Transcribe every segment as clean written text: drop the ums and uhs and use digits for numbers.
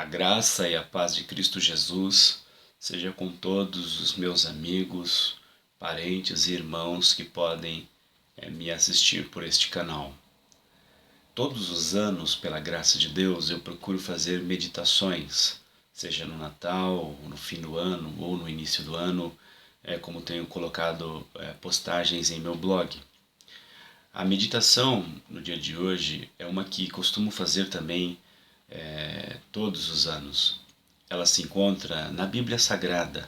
graça e a paz de Cristo Jesus seja com todos os meus amigos, parentes e irmãos que podem me assistir por este canal. Todos os anos, pela graça de Deus, eu procuro fazer meditações, seja no Natal, no fim do ano ou no início do ano, como tenho colocado postagens em meu blog. A meditação no dia de hoje é uma que costumo fazer também todos os anos. Ela se encontra na Bíblia Sagrada,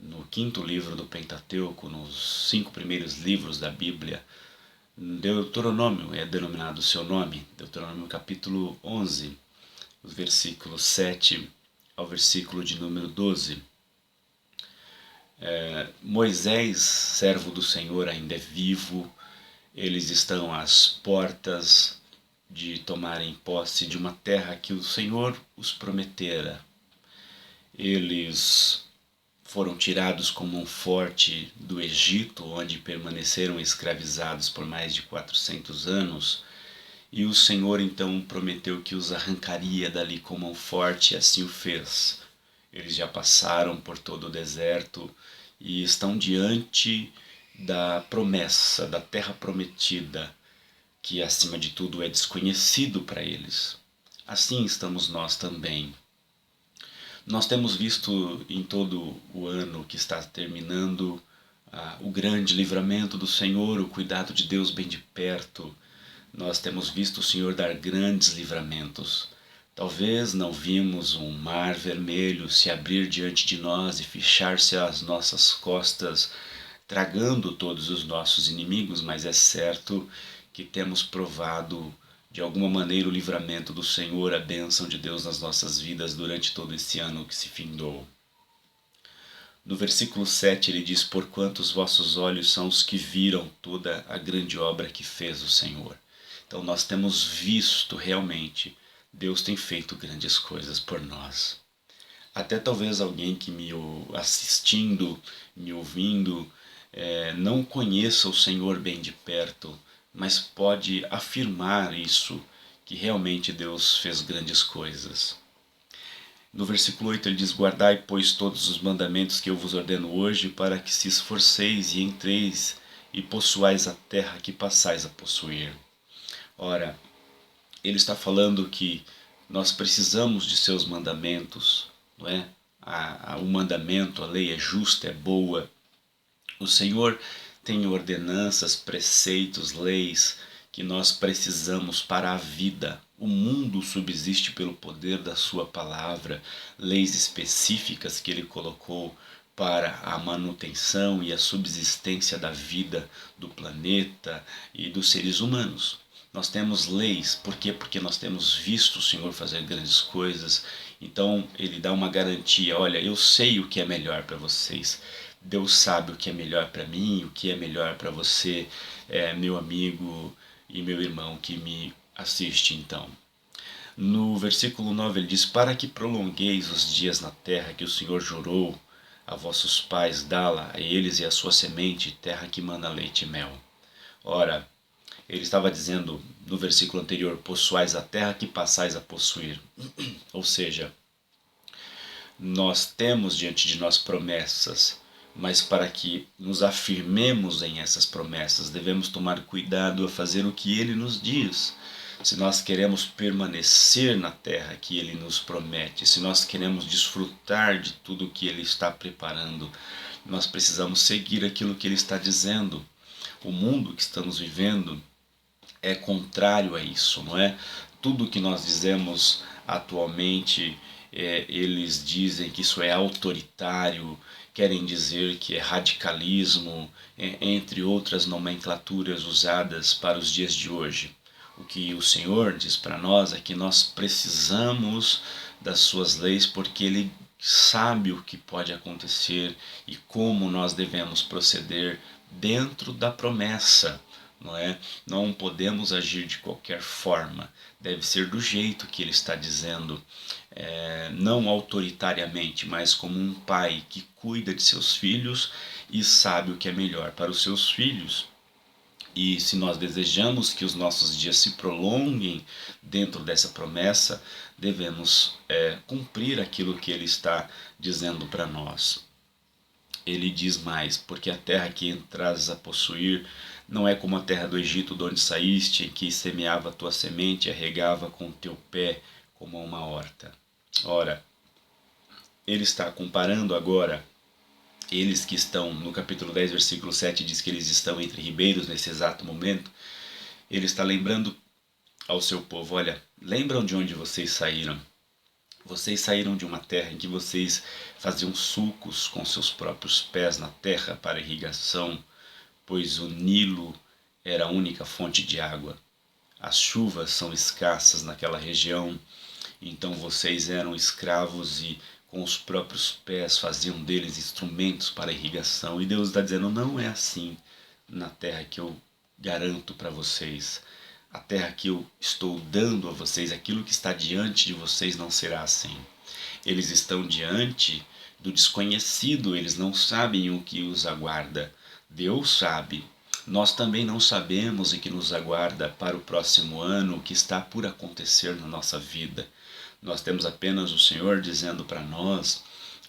no 5º livro do Pentateuco, nos 5 primeiros livros da Bíblia. Deuteronômio é denominado o seu nome, Deuteronômio capítulo 11, os versículos 7 ao versículo de número 12. Moisés, servo do Senhor, ainda é vivo. Eles estão às portas de tomarem posse de uma terra que o Senhor os prometera. Eles foram tirados com mão forte do Egito, onde permaneceram escravizados por mais de 400 anos, e o Senhor então prometeu que os arrancaria dali com mão forte, e assim o fez. Eles já passaram por todo o deserto e estão diante da promessa, da terra prometida, que acima de tudo é desconhecido para eles. Assim estamos nós também. Nós temos visto em todo o ano que está terminando o grande livramento do Senhor, o cuidado de Deus bem de perto. Nós temos visto o Senhor dar grandes livramentos. Talvez não vimos um mar vermelho se abrir diante de nós e fechar-se às nossas costas, tragando todos os nossos inimigos, mas é certo que temos provado de alguma maneira o livramento do Senhor, a bênção de Deus nas nossas vidas durante todo esse ano que se findou. No versículo 7 ele diz: porquanto os vossos olhos são os que viram toda a grande obra que fez o Senhor. Então nós temos visto realmente, Deus tem feito grandes coisas por nós. Até talvez alguém que me assistindo, me ouvindo, não conheça o Senhor bem de perto, mas pode afirmar isso, que realmente Deus fez grandes coisas. No versículo 8 ele diz: guardai, pois, todos os mandamentos que eu vos ordeno hoje, para que se esforceis e entreis e possuais a terra que passais a possuir. Ora, ele está falando que nós precisamos de seus mandamentos, não é? O mandamento, a lei é justa, é boa. O Senhor tem ordenanças, preceitos, leis que nós precisamos para a vida. O mundo subsiste pelo poder da sua palavra, leis específicas que ele colocou para a manutenção e a subsistência da vida do planeta e dos seres humanos. Nós temos leis, por quê? Porque nós temos visto o Senhor fazer grandes coisas. Então ele dá uma garantia: olha, eu sei o que é melhor para vocês. Deus sabe o que é melhor para mim, o que é melhor para você, meu amigo e meu irmão que me assiste então. No versículo 9 ele diz: para que prolongueis os dias na terra que o Senhor jurou a vossos pais dá-la a eles e a sua semente, terra que mana leite e mel. Ora, ele estava dizendo no versículo anterior: possuais a terra que passais a possuir. Ou seja, nós temos diante de nós promessas, mas para que nos afirmemos em essas promessas, devemos tomar cuidado a fazer o que ele nos diz. Se nós queremos permanecer na terra que ele nos promete, se nós queremos desfrutar de tudo o que ele está preparando, nós precisamos seguir aquilo que ele está dizendo. O mundo que estamos vivendo é contrário a isso, não é? Tudo que nós dizemos atualmente, eles dizem que isso é autoritário, querem dizer que é radicalismo, entre outras nomenclaturas usadas para os dias de hoje. O que o Senhor diz para nós é que nós precisamos das suas leis, porque Ele sabe o que pode acontecer e como nós devemos proceder dentro da promessa. Não é? Não podemos agir de qualquer forma, deve ser do jeito que ele está dizendo, não autoritariamente, mas como um pai que cuida de seus filhos e sabe o que é melhor para os seus filhos. E se nós desejamos que os nossos dias se prolonguem dentro dessa promessa, devemos cumprir aquilo que ele está dizendo para nós. Ele diz mais, porque a terra que entras a possuir não é como a terra do Egito, de onde saíste, em que semeava a tua semente e a regava com o teu pé como uma horta. Ora, ele está comparando agora eles que estão, no capítulo 10, versículo 7, diz que eles estão entre ribeiros nesse exato momento. Ele está lembrando ao seu povo, olha, lembram de onde vocês saíram? Vocês saíram de uma terra em que vocês faziam sulcos com seus próprios pés na terra para irrigação, pois o Nilo era a única fonte de água. As chuvas são escassas naquela região, então vocês eram escravos e com os próprios pés faziam deles instrumentos para irrigação. E Deus está dizendo, não é assim na terra que eu garanto para vocês. A terra que eu estou dando a vocês, aquilo que está diante de vocês não será assim. Eles estão diante do desconhecido, eles não sabem o que os aguarda. Deus sabe. Nós também não sabemos o que nos aguarda para o próximo ano, o que está por acontecer na nossa vida. Nós temos apenas o Senhor dizendo para nós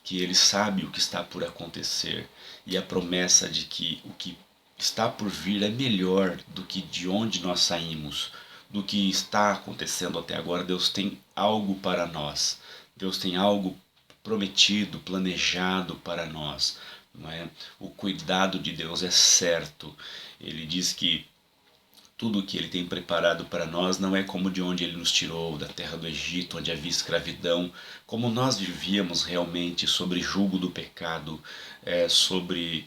que Ele sabe o que está por acontecer e a promessa de que o que está por vir é melhor do que de onde nós saímos, do que está acontecendo até agora. Deus tem algo para nós, Deus tem algo prometido, planejado para nós. Não é? O cuidado de Deus é certo. Ele diz que tudo o que Ele tem preparado para nós não é como de onde Ele nos tirou, da terra do Egito, onde havia escravidão, como nós vivíamos realmente sobre jugo do pecado, sobre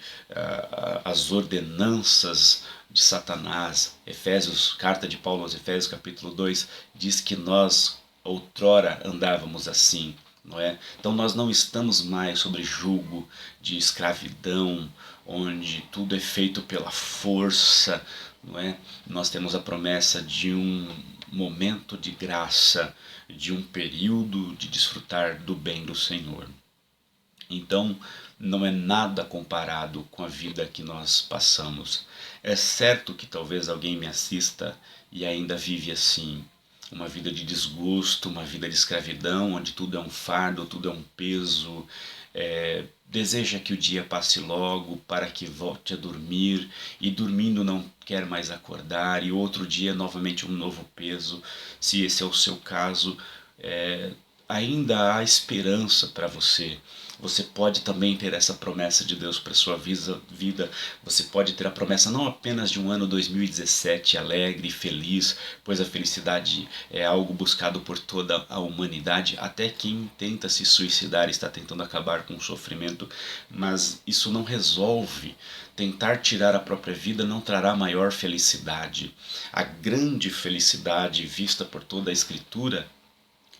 as ordenanças de Satanás. Efésios, carta de Paulo aos Efésios, capítulo 2, diz que nós outrora andávamos assim. Não é? Então nós não estamos mais sobre jugo de escravidão, onde tudo é feito pela força, não é? Nós temos a promessa de um momento de graça, de um período de desfrutar do bem do Senhor. Então, não é nada comparado com a vida que nós passamos. É certo que talvez alguém me assista e ainda vive assim, uma vida de desgosto, uma vida de escravidão, onde tudo é um fardo, tudo é um peso, deseja que o dia passe logo para que volte a dormir e dormindo não quer mais acordar e outro dia novamente um novo peso. Se esse é o seu caso, ainda há esperança para você. Você pode também ter essa promessa de Deus para a sua vida. Você pode ter a promessa não apenas de um ano 2017 alegre e feliz, pois a felicidade é algo buscado por toda a humanidade. Até quem tenta se suicidar está tentando acabar com o sofrimento, mas isso não resolve. Tentar tirar a própria vida não trará maior felicidade. A grande felicidade vista por toda a Escritura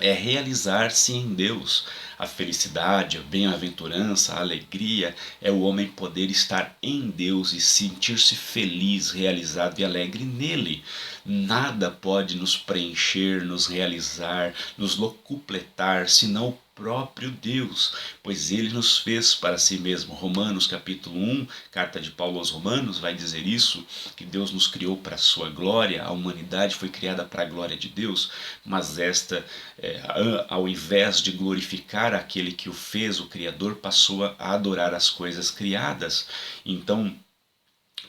é realizar-se em Deus. A felicidade, a bem-aventurança, a alegria é o homem poder estar em Deus e sentir-se feliz, realizado e alegre nele. Nada pode nos preencher, nos realizar, nos locupletar, senão o próprio Deus, pois Ele nos fez para si mesmo. Romanos capítulo 1, carta de Paulo aos Romanos, vai dizer isso, que Deus nos criou para a sua glória, a humanidade foi criada para a glória de Deus, mas esta, ao invés de glorificar aquele que o fez, o Criador, passou a adorar as coisas criadas. Então,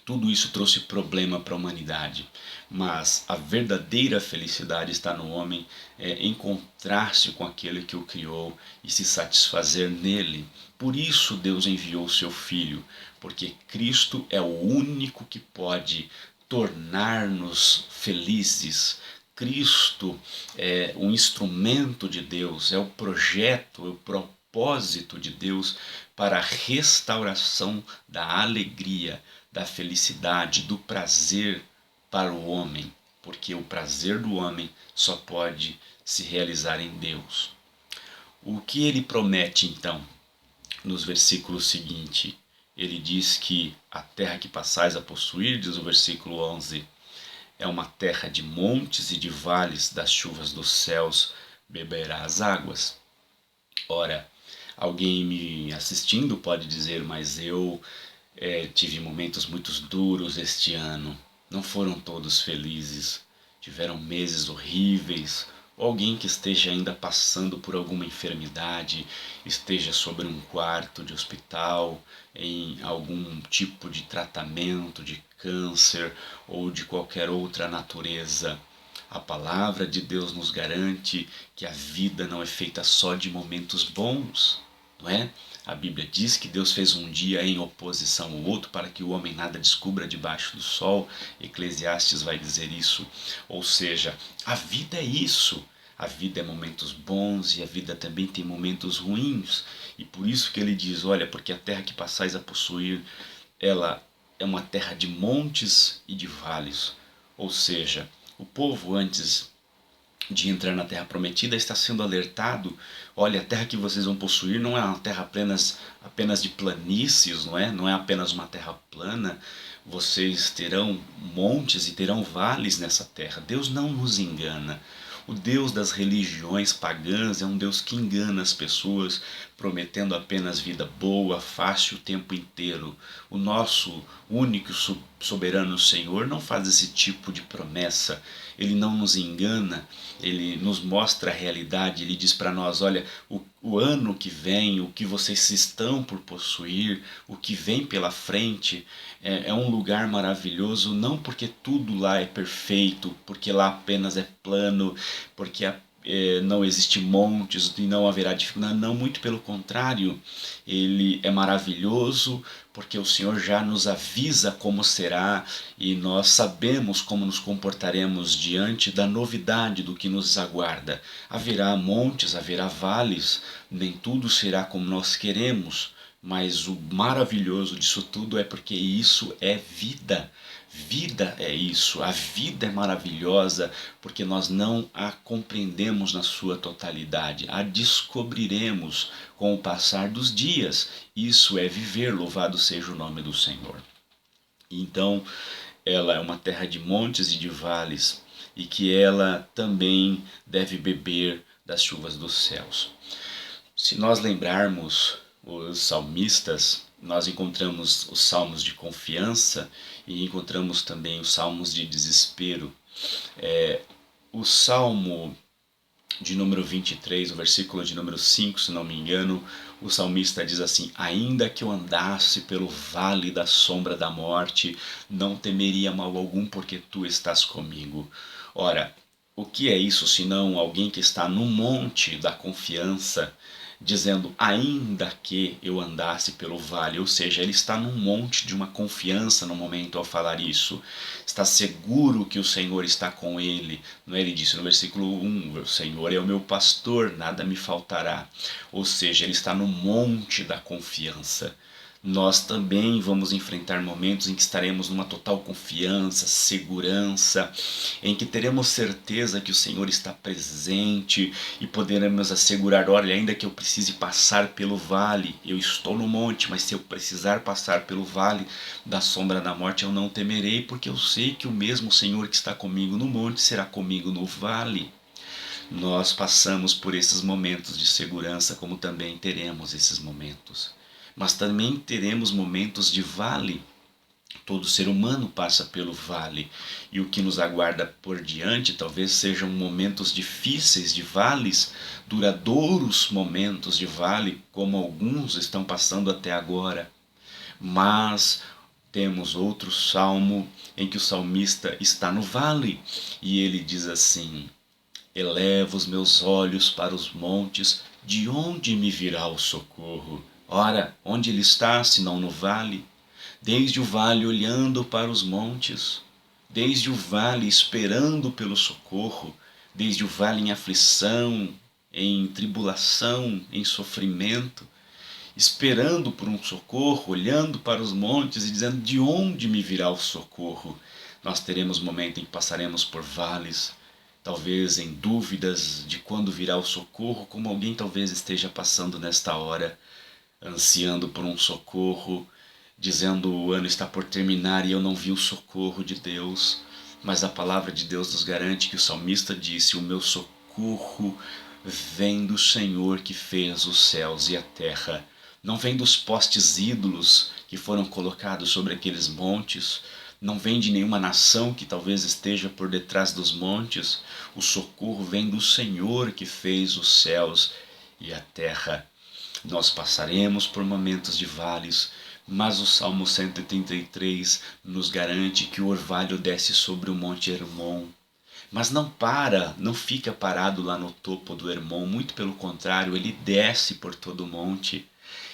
tudo isso trouxe problema para a humanidade, mas a verdadeira felicidade está no homem encontrar-se com aquele que o criou e se satisfazer nele. Por isso Deus enviou o seu Filho, porque Cristo é o único que pode tornar-nos felizes. Cristo é um instrumento de Deus, é o projeto, é o propósito de Deus para a restauração da alegria, da felicidade, do prazer para o homem, porque o prazer do homem só pode se realizar em Deus. O que ele promete então nos versículos seguintes? Ele diz que a terra que passais a possuir, diz o versículo 11, é uma terra de montes e de vales, das chuvas dos céus beberá as águas. Ora, alguém me assistindo pode dizer, mas eu tive momentos muito duros este ano. Não foram todos felizes. Tiveram meses horríveis, ou alguém que esteja ainda passando por alguma enfermidade, esteja sobre um quarto de hospital, em algum tipo de tratamento de câncer ou de qualquer outra natureza. A palavra de Deus nos garante que a vida não é feita só de momentos bons, não é? A Bíblia diz que Deus fez um dia em oposição ao outro para que o homem nada descubra debaixo do sol. Eclesiastes vai dizer isso. Ou seja, a vida é isso. A vida é momentos bons e a vida também tem momentos ruins. E por isso que ele diz, olha, porque a terra que passais a possuir, ela é uma terra de montes e de vales. Ou seja, o povo antes de entrar na terra prometida está sendo alertado, olha, a terra que vocês vão possuir não é uma terra apenas de planícies, não é apenas uma terra plana, vocês terão montes e terão vales nessa terra. Deus não nos engana. O Deus das religiões pagãs é um Deus que engana as pessoas, prometendo apenas vida boa, fácil o tempo inteiro. O nosso único soberano Senhor não faz esse tipo de promessa. Ele não nos engana, ele nos mostra a realidade, ele diz para nós, olha, o ano que vem, o que vocês estão por possuir, o que vem pela frente, é um lugar maravilhoso, não porque tudo lá é perfeito, porque lá apenas é plano, porque não existe montes e não haverá dificuldade, não, muito pelo contrário, ele é maravilhoso porque o Senhor já nos avisa como será e nós sabemos como nos comportaremos diante da novidade do que nos aguarda. Haverá montes, haverá vales, nem tudo será como nós queremos, mas o maravilhoso disso tudo é porque isso é vida. Vida é isso, a vida é maravilhosa porque nós não a compreendemos na sua totalidade, a descobriremos com o passar dos dias. Isso é viver, louvado seja o nome do Senhor. Então, ela é uma terra de montes e de vales e que ela também deve beber das chuvas dos céus. Se nós lembrarmos os salmistas, nós encontramos os salmos de confiança e encontramos também os salmos de desespero. O salmo de número 23, o versículo de número 5, se não me engano, o salmista diz assim: ainda que eu andasse pelo vale da sombra da morte, não temeria mal algum, porque tu estás comigo. Ora, o que é isso senão alguém que está no monte da confiança, dizendo, ainda que eu andasse pelo vale, ou seja, ele está num monte de uma confiança no momento ao falar isso, está seguro que o Senhor está com ele, não é? Ele disse no versículo 1, o Senhor é o meu pastor, nada me faltará, ou seja, ele está no monte da confiança. Nós também vamos enfrentar momentos em que estaremos numa total confiança, segurança, em que teremos certeza que o Senhor está presente e poderemos assegurar, olha, ainda que eu precise passar pelo vale, eu estou no monte, mas se eu precisar passar pelo vale da sombra da morte, eu não temerei, porque eu sei que o mesmo Senhor que está comigo no monte será comigo no vale. Nós passamos por esses momentos de segurança, como também teremos esses momentos. Mas também teremos momentos de vale. Todo ser humano passa pelo vale e o que nos aguarda por diante talvez sejam momentos difíceis de vales, duradouros momentos de vale, como alguns estão passando até agora. Mas temos outro salmo em que o salmista está no vale e ele diz assim: eleva os meus olhos para os montes, de onde me virá o socorro? Ora, onde ele está, senão no vale? Desde o vale olhando para os montes, desde o vale esperando pelo socorro, desde o vale em aflição, em tribulação, em sofrimento, esperando por um socorro, olhando para os montes e dizendo, de onde me virá o socorro? Nós teremos momento em que passaremos por vales, talvez em dúvidas de quando virá o socorro, como alguém talvez esteja passando nesta hora, ansiando por um socorro, dizendo o ano está por terminar e eu não vi o socorro de Deus. Mas a palavra de Deus nos garante que o salmista disse, o meu socorro vem do Senhor que fez os céus e a terra. Não vem dos postes ídolos que foram colocados sobre aqueles montes, não vem de nenhuma nação que talvez esteja por detrás dos montes. O socorro vem do Senhor que fez os céus e a terra. Nós passaremos por momentos de vales, mas o Salmo 133 nos garante que o orvalho desce sobre o monte Hermon. Mas não fica parado lá no topo do Hermon, muito pelo contrário, ele desce por todo o monte.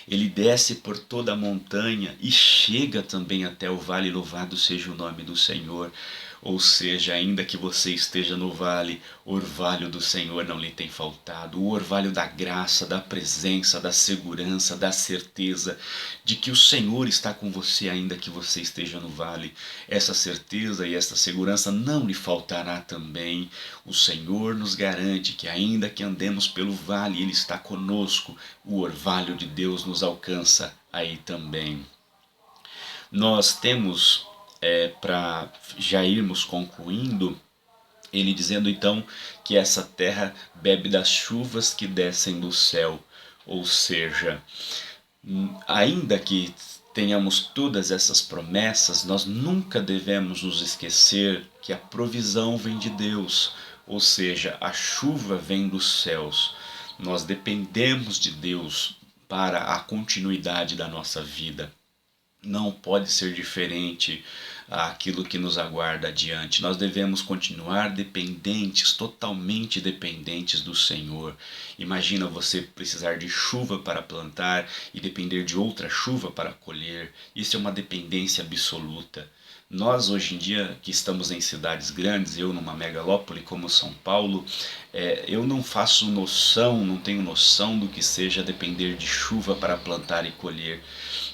Ele desce por toda a montanha e chega também até o vale, louvado seja o nome do Senhor. Ou seja, ainda que você esteja no vale, o orvalho do Senhor não lhe tem faltado. O orvalho da graça, da presença, da segurança, da certeza de que o Senhor está com você ainda que você esteja no vale. Essa certeza e essa segurança não lhe faltará também. O Senhor nos garante que ainda que andemos pelo vale, Ele está conosco. O orvalho de Deus nos alcança aí também. Nós temos, para já irmos concluindo, ele dizendo então que essa terra bebe das chuvas que descem do céu. Ou seja, ainda que tenhamos todas essas promessas, nós nunca devemos nos esquecer que a provisão vem de Deus, ou seja, a chuva vem dos céus. Nós dependemos de Deus para a continuidade da nossa vida. Não pode ser diferente aquilo que nos aguarda adiante. Nós devemos continuar dependentes, totalmente dependentes do Senhor. Imagina você precisar de chuva para plantar e depender de outra chuva para colher. Isso é uma dependência absoluta. Nós hoje em dia que estamos em cidades grandes, eu numa megalópole como São Paulo, eu não tenho noção do que seja depender de chuva para plantar e colher.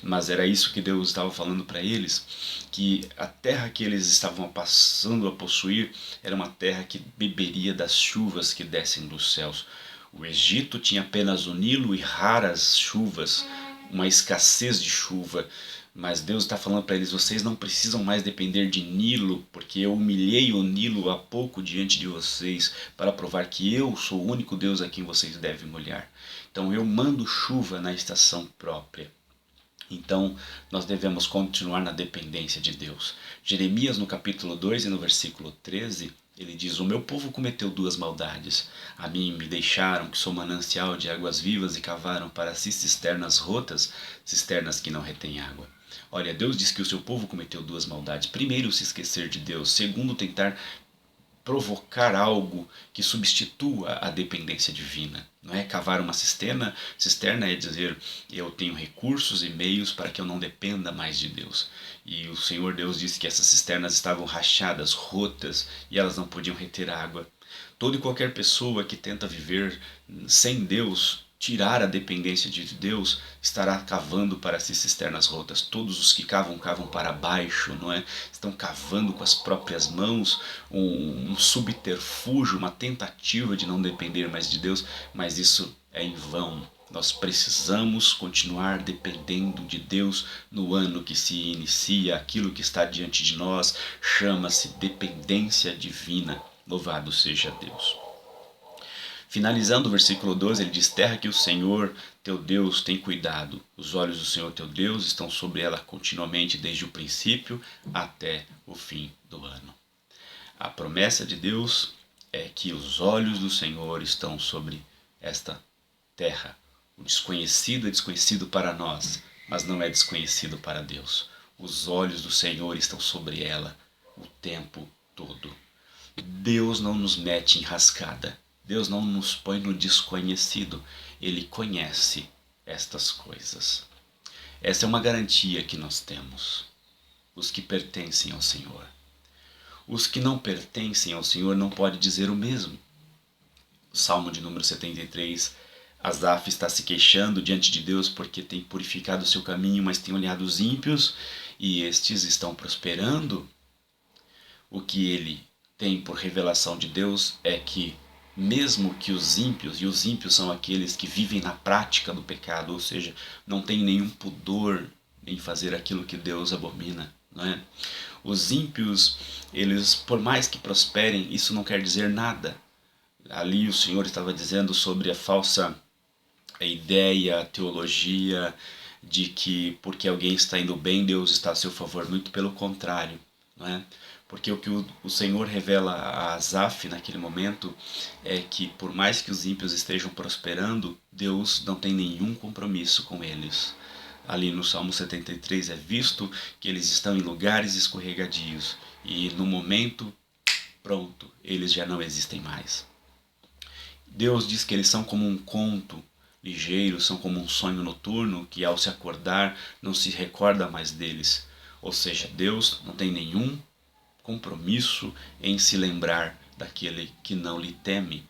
Mas era isso que Deus estava falando para eles, que a terra que eles estavam passando a possuir era uma terra que beberia das chuvas que descem dos céus. O Egito tinha apenas o Nilo e raras chuvas, uma escassez de chuva. Mas Deus está falando para eles, vocês não precisam mais depender de Nilo, porque eu humilhei o Nilo há pouco diante de vocês, para provar que eu sou o único Deus a quem vocês devem olhar. Então eu mando chuva na estação própria. Então nós devemos continuar na dependência de Deus. Jeremias no capítulo 2 e no versículo 13, ele diz: o meu povo cometeu duas maldades. A mim me deixaram, que sou manancial de águas vivas, e cavaram para si cisternas rotas, cisternas que não retêm água. Olha, Deus diz que o seu povo cometeu duas maldades. Primeiro, se esquecer de Deus. Segundo, tentar provocar algo que substitua a dependência divina. Não é cavar uma cisterna é dizer, eu tenho recursos e meios para que eu não dependa mais de Deus. E o Senhor Deus disse que essas cisternas estavam rachadas, rotas, e elas não podiam reter água. Toda e qualquer pessoa que tenta viver sem Deus, tirar a dependência de Deus, estará cavando para si cisternas rotas. Todos os que cavam, cavam para baixo, não é? Estão cavando com as próprias mãos um subterfúgio, uma tentativa de não depender mais de Deus, mas isso é em vão. Nós precisamos continuar dependendo de Deus no ano que se inicia. Aquilo que está diante de nós chama-se dependência divina. Louvado seja Deus. Finalizando o versículo 12, ele diz: terra que o Senhor teu Deus tem cuidado. Os olhos do Senhor teu Deus estão sobre ela continuamente, desde o princípio até o fim do ano. A promessa de Deus é que os olhos do Senhor estão sobre esta terra. O desconhecido é desconhecido para nós, mas não é desconhecido para Deus. Os olhos do Senhor estão sobre ela o tempo todo. Deus não nos mete em rascada. Deus não nos põe no desconhecido. Ele conhece estas coisas. Essa é uma garantia que nós temos. Os que pertencem ao Senhor. Os que não pertencem ao Senhor não podem dizer o mesmo. O Salmo de número 73, Asaf está se queixando diante de Deus porque tem purificado o seu caminho, mas tem olhado os ímpios e estes estão prosperando. O que ele tem por revelação de Deus é que mesmo que os ímpios são aqueles que vivem na prática do pecado, ou seja, não tem nenhum pudor em fazer aquilo que Deus abomina, não é? Os ímpios, eles, por mais que prosperem, isso não quer dizer nada. Ali o Senhor estava dizendo sobre a falsa ideia, a teologia de que porque alguém está indo bem, Deus está a seu favor. Muito pelo contrário. não é? Porque o que o Senhor revela a Asaf naquele momento é que por mais que os ímpios estejam prosperando, Deus não tem nenhum compromisso com eles. Ali no Salmo 73 é visto que eles estão em lugares escorregadios e no momento, pronto, eles já não existem mais. Deus diz que eles são como um conto ligeiro, são como um sonho noturno que ao se acordar não se recorda mais deles. Ou seja, Deus não tem nenhum compromisso em se lembrar daquele que não lhe teme.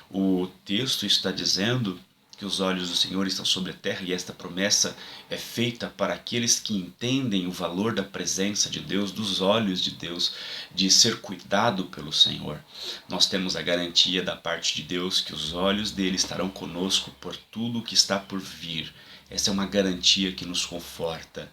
O texto está dizendo que os olhos do Senhor estão sobre a terra e esta promessa é feita para aqueles que entendem o valor da presença de Deus, dos olhos de Deus, de ser cuidado pelo Senhor. Nós temos a garantia da parte de Deus que os olhos dele estarão conosco por tudo o que está por vir. Essa é uma garantia que nos conforta,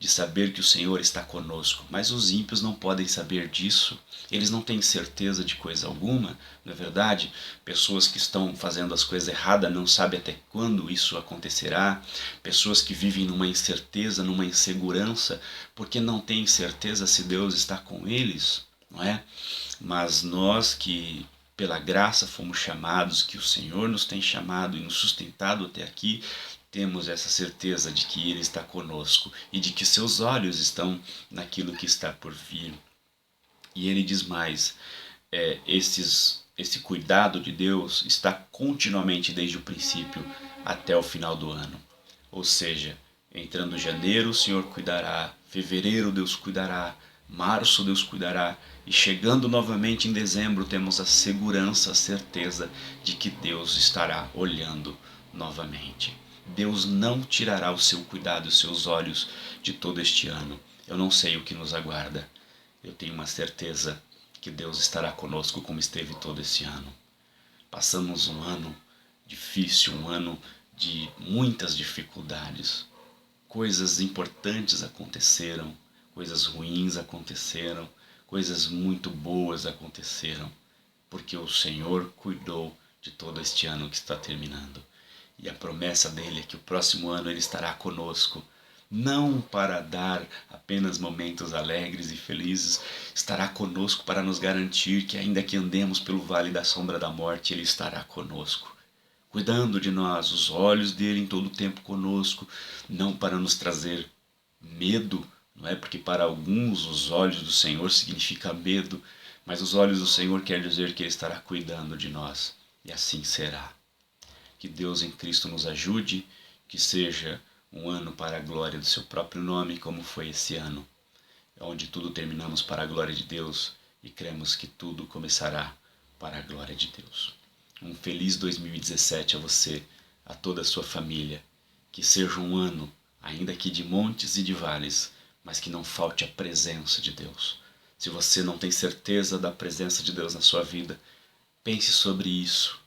de saber que o Senhor está conosco. Mas os ímpios não podem saber disso. Eles não têm certeza de coisa alguma, não é verdade? Pessoas que estão fazendo as coisas erradas não sabem até quando isso acontecerá. Pessoas que vivem numa incerteza, numa insegurança, porque não têm certeza se Deus está com eles, não é? Mas nós que pela graça fomos chamados, que o Senhor nos tem chamado e nos sustentado até aqui, temos essa certeza de que Ele está conosco e de que seus olhos estão naquilo que está por vir. E Ele diz mais, esse cuidado de Deus está continuamente desde o princípio até o final do ano. Ou seja, entrando janeiro o Senhor cuidará, fevereiro Deus cuidará, março Deus cuidará, e chegando novamente em dezembro temos a segurança, a certeza de que Deus estará olhando novamente. Deus não tirará o seu cuidado e os seus olhos de todo este ano. Eu não sei o que nos aguarda. Eu tenho uma certeza que Deus estará conosco como esteve todo esse ano. Passamos um ano difícil, um ano de muitas dificuldades. Coisas importantes aconteceram, coisas ruins aconteceram, coisas muito boas aconteceram, porque o Senhor cuidou de todo este ano que está terminando. E a promessa dele é que o próximo ano ele estará conosco, não para dar apenas momentos alegres e felizes, estará conosco para nos garantir que ainda que andemos pelo vale da sombra da morte, ele estará conosco, cuidando de nós, os olhos dele em todo o tempo conosco, não para nos trazer medo, não é? Porque para alguns os olhos do Senhor significa medo, mas os olhos do Senhor quer dizer que ele estará cuidando de nós, e assim será. Que Deus em Cristo nos ajude, que seja um ano para a glória do seu próprio nome, como foi esse ano, onde tudo terminamos para a glória de Deus e cremos que tudo começará para a glória de Deus. Um feliz 2017 a você, a toda a sua família. Que seja um ano, ainda que de montes e de vales, mas que não falte a presença de Deus. Se você não tem certeza da presença de Deus na sua vida, pense sobre isso.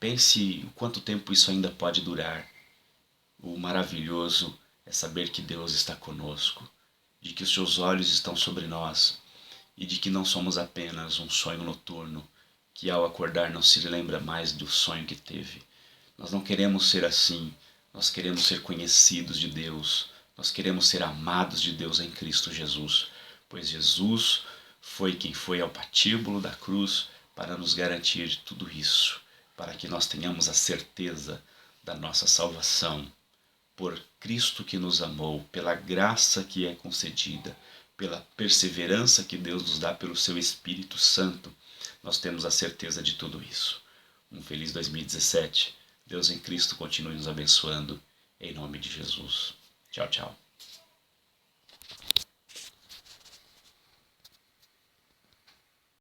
Pense o quanto tempo isso ainda pode durar. O maravilhoso é saber que Deus está conosco, de que os seus olhos estão sobre nós e de que não somos apenas um sonho noturno, que ao acordar não se lembra mais do sonho que teve. Nós não queremos ser assim, nós queremos ser conhecidos de Deus, nós queremos ser amados de Deus em Cristo Jesus, pois Jesus foi quem foi ao patíbulo da cruz para nos garantir tudo isso, para que nós tenhamos a certeza da nossa salvação, por Cristo que nos amou, pela graça que é concedida, pela perseverança que Deus nos dá pelo seu Espírito Santo, nós temos a certeza de tudo isso. Um feliz 2017. Deus em Cristo continue nos abençoando. Em nome de Jesus. Tchau, tchau.